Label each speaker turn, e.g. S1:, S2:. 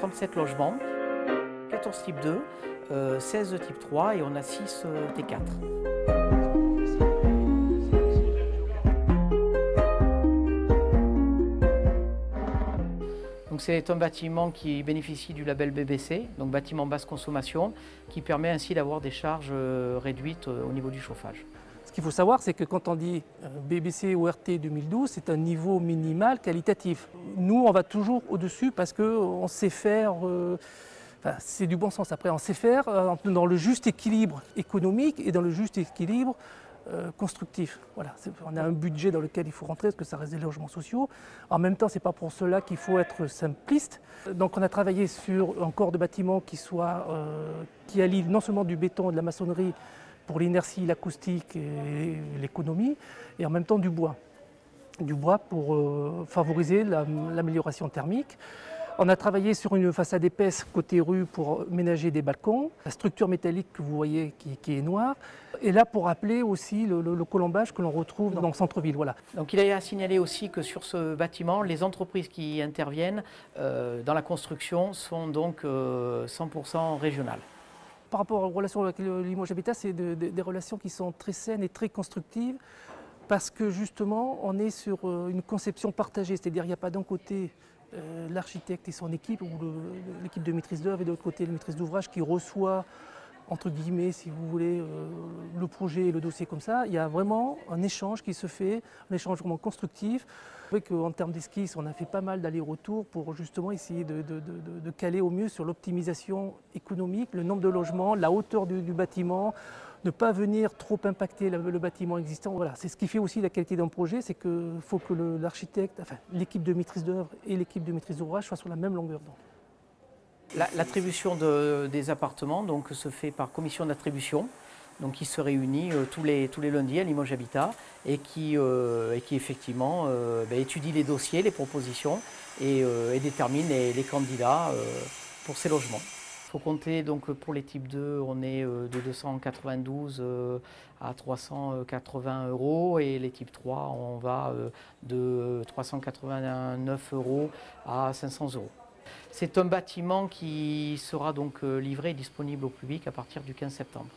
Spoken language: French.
S1: 37 logements, 14 type 2, 16 type 3 et on a 6 T4. C'est un bâtiment qui bénéficie du label BBC, donc bâtiment basse consommation, qui permet ainsi d'avoir des charges réduites au niveau du chauffage.
S2: Ce qu'il faut savoir, c'est que quand on dit BBC ORT 2012, c'est un niveau minimal qualitatif. Nous, on va toujours au-dessus parce qu'on sait faire, c'est du bon sens après, on sait faire dans le juste équilibre économique et dans le juste équilibre constructif. Voilà. On a un budget dans lequel il faut rentrer parce que ça reste des logements sociaux. En même temps, ce n'est pas pour cela qu'il faut être simpliste. Donc on a travaillé sur un corps de bâtiment qui allie non seulement du béton et de la maçonnerie pour l'inertie, l'acoustique et l'économie, et en même temps du bois. Du bois pour favoriser l'amélioration thermique. On a travaillé sur une façade épaisse côté rue pour ménager des balcons, la structure métallique que vous voyez qui est noire, et là pour rappeler aussi le colombage que l'on retrouve dans le centre-ville. Voilà.
S1: Donc il est à signaler aussi que sur ce bâtiment, les entreprises qui interviennent dans la construction sont donc 100% régionales.
S2: Par rapport aux relations avec Limoges Habitat, c'est des relations qui sont très saines et très constructives parce que justement on est sur une conception partagée, c'est-à-dire il n'y a pas d'un côté l'architecte et son équipe, ou l'équipe de maîtrise d'œuvre, et de l'autre côté le maîtrise d'ouvrage qui reçoit, entre guillemets, si vous voulez, le projet et le dossier comme ça. Il y a vraiment un échange qui se fait, un échange vraiment constructif. En termes d'esquisse, on a fait pas mal d'allers-retours pour justement essayer de caler au mieux sur l'optimisation économique, le nombre de logements, la hauteur du bâtiment, ne pas venir trop impacter le bâtiment existant. Voilà. C'est ce qui fait aussi la qualité d'un projet, c'est qu'il faut que l'architecte, enfin, l'équipe de maîtrise d'œuvre et l'équipe de maîtrise d'ouvrage soient sur la même longueur d'onde.
S1: L'attribution des appartements donc, se fait par commission d'attribution, qui se réunit tous les lundis à Limoges Habitat et qui effectivement étudie les dossiers, les propositions et détermine les candidats pour ces logements. Il faut compter donc pour les types 2, on est de 292 à 380 € et les types 3, on va de 389 € à 500 €. C'est un bâtiment qui sera donc livré et disponible au public à partir du 15 septembre.